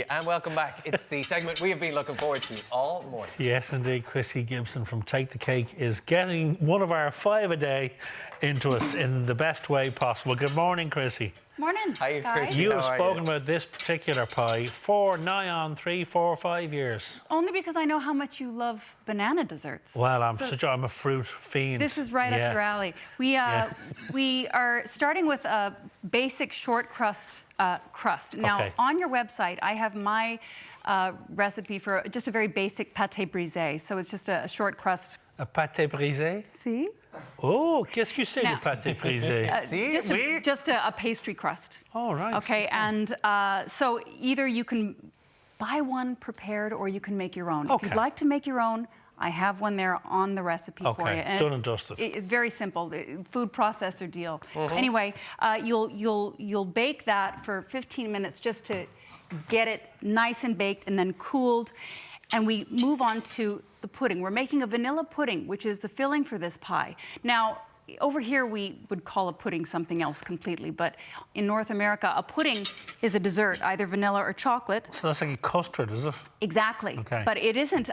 Krissy, and welcome back. It's the segment we have been looking forward to all morning. Yes, indeed. Krissy Gibson from Take the Cake is getting one of our 5 a day into us in the best way possible. Good morning, Krissy. Morning. Hi, Krissy. You have spoken about this particular pie for nigh on 3, 4, 5 years. Only because I know how much you love banana desserts. Well, I'm a fruit fiend. This is right up your alley. We are starting with a basic short crust. Now, on your website, I have my recipe for just a very basic pâté brisé. So it's just a short crust. A pâté brisé? See? Oh, qu'est-ce que c'est le pâté brisé? Just a pastry crust. Oh, right. Okay, and so either you can buy one prepared or you can make your own. Okay. If you'd like to make your own, I have one there on the recipe for you. Okay, done and dusted. Very simple, food processor deal. Anyway, you'll bake that for 15 minutes just to get it nice and baked and then cooled. And we move on to the pudding. We're making a vanilla pudding, which is the filling for this pie. Now, over here we would call a pudding something else completely, but in North America, a pudding is a dessert, either vanilla or chocolate. So that's like a custard, is it? Exactly. Okay. But it isn't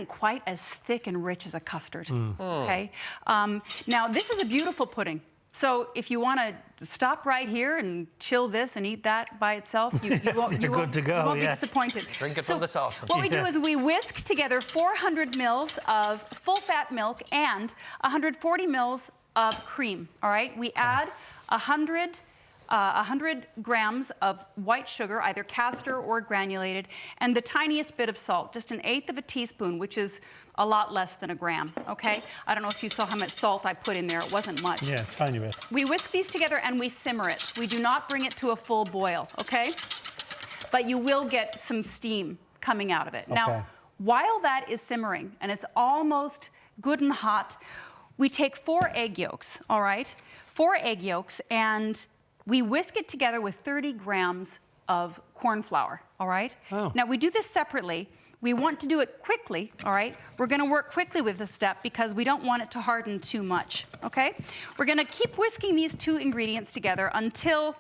quite as thick and rich as a custard. Okay. Now, this is a beautiful pudding. So if you want to stop right here and chill this and eat that by itself, you won't be disappointed. Drink it from the sauce. What we do is we whisk together 400 mils of full-fat milk and 140 mils of cream, all right? We add 100 grams of white sugar, either castor or granulated, and the tiniest bit of salt, just 1/8 of a teaspoon, which is a lot less than a gram, okay? I don't know if you saw how much salt I put in there. It wasn't much. Yeah, tiny bit. We whisk these together and we simmer it. We do not bring it to a full boil, okay? But you will get some steam coming out of it. Now, while that is simmering and it's almost good and hot, we take 4 egg yolks, all right? 4 egg yolks, and we whisk it together with 30 grams of corn flour, all right? Oh. Now, we do this separately. We want to do it quickly, all right? We're gonna work quickly with this step because we don't want it to harden too much, okay? We're gonna keep whisking these 2 ingredients together until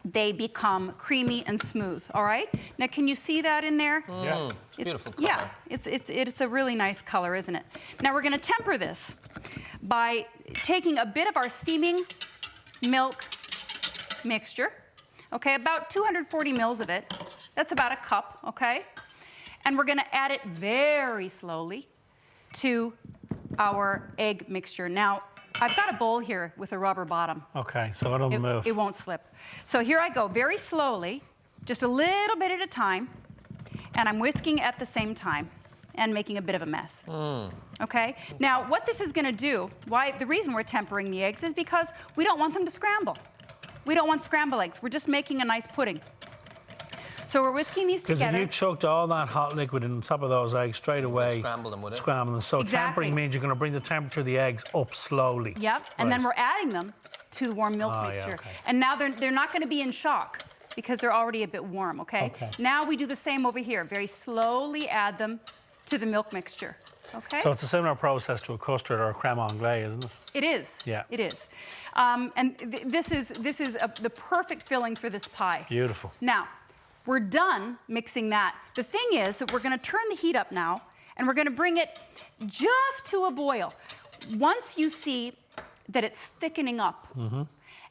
they become creamy and smooth, all right? Now, can you see that in there? Yeah. It's beautiful color. Yeah, it's a really nice color, isn't it? Now, we're gonna temper this by taking a bit of our steaming milk mixture, okay? About 240 mils of it. That's about a cup, okay? And we're gonna add it very slowly to our egg mixture. Now, I've got a bowl here with a rubber bottom. Okay, so it'll move. It won't slip. So here I go, very slowly, just a little bit at a time, and I'm whisking at the same time and making a bit of a mess. Okay? Now, what this is gonna do, the reason we're tempering the eggs is because we don't want them to scramble. We don't want scrambled eggs. We're just making a nice pudding. So we're whisking these together. Because if you chucked all that hot liquid on top of those eggs straight away, scramble them, would it? Scramble them. So tempering means you're going to bring the temperature of the eggs up slowly. Yep, and then we're adding them to the warm milk mixture. Yeah, okay. And now they're not going to be in shock because they're already a bit warm, okay? Now we do the same over here. Very slowly add them to the milk mixture, okay? So it's a similar process to a custard or a crème anglaise, isn't it? It is. Yeah. It is. And this is the perfect filling for this pie. Beautiful. Now, we're done mixing that. The thing is that we're gonna turn the heat up now, and we're gonna bring it just to a boil. Once you see that it's thickening up,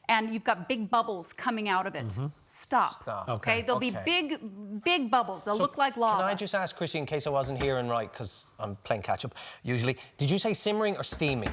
and you've got big bubbles coming out of it, stop. Okay? There'll be big bubbles. They'll look like lava. Can I just ask, Krissy, in case I wasn't hearing right, because I'm playing catch-up usually, did you say simmering or steaming?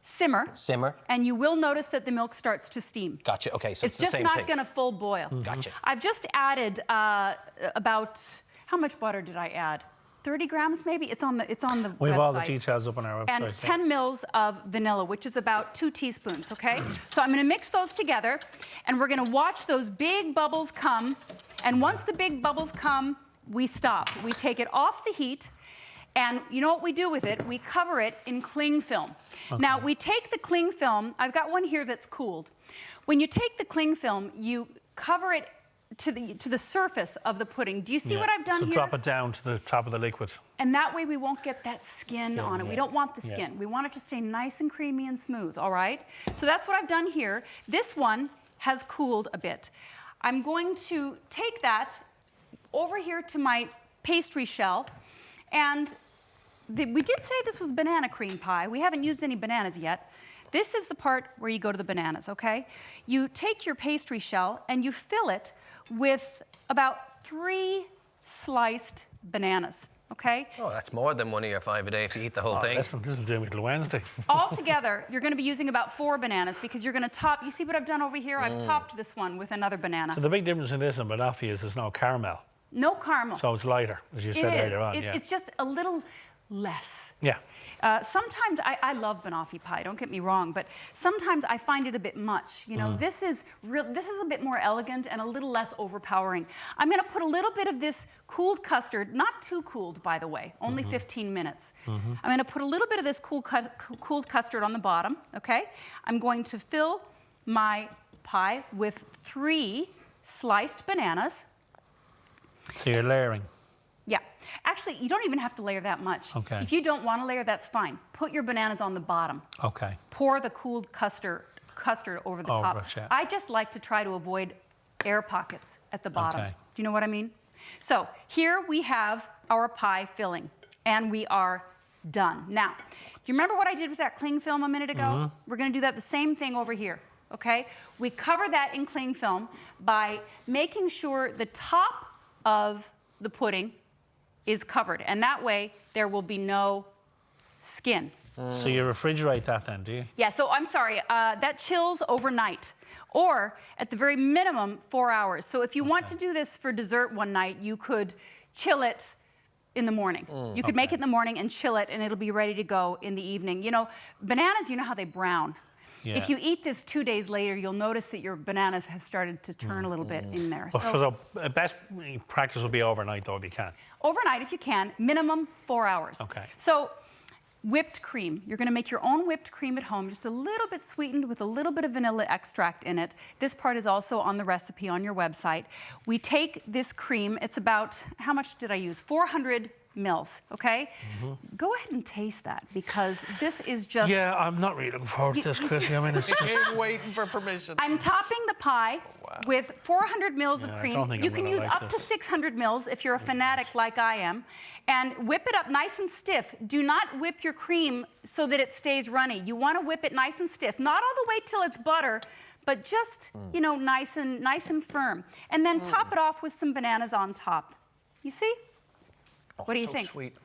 Simmer. Simmer. And you will notice that the milk starts to steam. Gotcha, okay, so it's the same thing. It's just not gonna full boil. Gotcha. I've just added about, how much butter did I add? 30 grams maybe? It's on the website. We have all the details up on our website. And 10 mils of vanilla, which is about 2 teaspoons, okay? So I'm gonna mix those together, and we're gonna watch those big bubbles come, and once the big bubbles come, we stop. We take it off the heat, and you know what we do with it? We cover it in cling film. Now, we take the cling film, I've got one here that's cooled. When you take the cling film, you cover it to the surface of the pudding. Do you see what I've done here? So drop it down to the top of the liquid. And that way we won't get that skin on it. We don't want the skin. We want it to stay nice and creamy and smooth, all right? So that's what I've done here. This one has cooled a bit. I'm going to take that over here to my pastry shell. And we did say this was banana cream pie. We haven't used any bananas yet. This is the part where you go to the bananas, okay? You take your pastry shell and you fill it with about 3 sliced bananas, okay? Oh, that's more than one of your 5 a day if you eat the whole thing. Listen, this will do me till Wednesday. Altogether, you're going to be using about 4 bananas because you're going to top. You see what I've done over here? I've topped this one with another banana. So the big difference in this and banoffee is there's no caramel. No caramel. So it's lighter, as you said earlier on. Yeah. It's just a little less. Yeah. Sometimes I love banoffee pie, don't get me wrong, but sometimes I find it a bit much. You know, this is a bit more elegant and a little less overpowering. I'm going to put a little bit of this cooled custard, not too cooled, by the way, only 15 minutes. I'm going to put a little bit of this cooled custard on the bottom, okay? I'm going to fill my pie with 3 sliced bananas. So you're layering. Yeah. Actually, you don't even have to layer that much. Okay. If you don't want to layer, that's fine. Put your bananas on the bottom. Okay. Pour the cooled custard over the top. It, yeah. I just like to try to avoid air pockets at the bottom. Okay. Do you know what I mean? So here we have our pie filling, and we are done. Now, do you remember what I did with that cling film a minute ago? We're going to do that the same thing over here. Okay? We cover that in cling film by making sure the top of the pudding is covered, and that way there will be no skin. So you refrigerate that then, do you? Yeah, so I'm sorry, that chills overnight, or at the very minimum 4 hours. So if you want to do this for dessert one night, you could chill it in the morning. You could make it in the morning and chill it, and it'll be ready to go in the evening. You know, bananas, you know how they brown. Yeah. If you eat this 2 days later, you'll notice that your bananas have started to turn a little bit in there. But for the best practice will be overnight, though, if you can. Overnight, if you can, minimum 4 hours. Okay. So, whipped cream. You're going to make your own whipped cream at home, just a little bit sweetened with a little bit of vanilla extract in it. This part is also on the recipe on your website. We take this cream. It's about, how much did I use? 400 mils, okay? Go ahead and taste that, because this is just... Yeah, I'm not really looking forward to this, Krissy. I mean, it's just... He's waiting for permission. I'm topping the pie with 400 mils of cream. I don't think You I'm can gonna use like up this. to 600 mils if you're a fanatic like I am. And whip it up nice and stiff. Do not whip your cream so that it stays runny. You want to whip it nice and stiff. Not all the way till it's butter, but just, you know, nice and firm. And then top it off with some bananas on top. You see? What do you think? Sweet.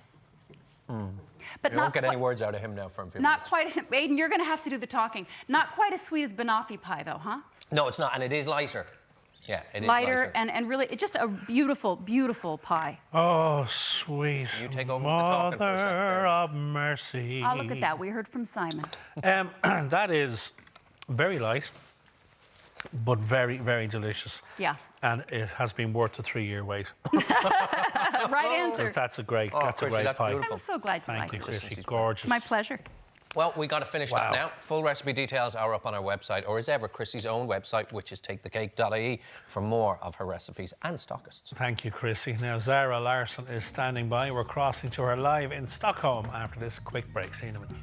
But You won't get any words out of him now for a few Not minutes. quite, Aiden, you're going to have to do the talking. Not quite as sweet as banoffee pie, though, huh? No, it's not, and it is lighter. Yeah, it is Lighter and really, it's just a beautiful, beautiful pie. Oh, sweet You take over with the talking for a second Mother there. of mercy. Oh, look at that. We heard from Simon. That is very light, but very, very delicious. Yeah. And it has been worth the 3-year wait. Right answer. That's a great, Krissy, that's pie. beautiful. I'm so glad you Thank like you, it. Krissy. Gorgeous. My pleasure. Well, we got to finish that Wow. now. Full recipe details are up on our website, or as ever, Krissy's own website, which is takethecake.ie, for more of her recipes and stockists. Thank you, Krissy. Now, Zara Larson is standing by. We're crossing to her live in Stockholm after this quick break. See you in a minute.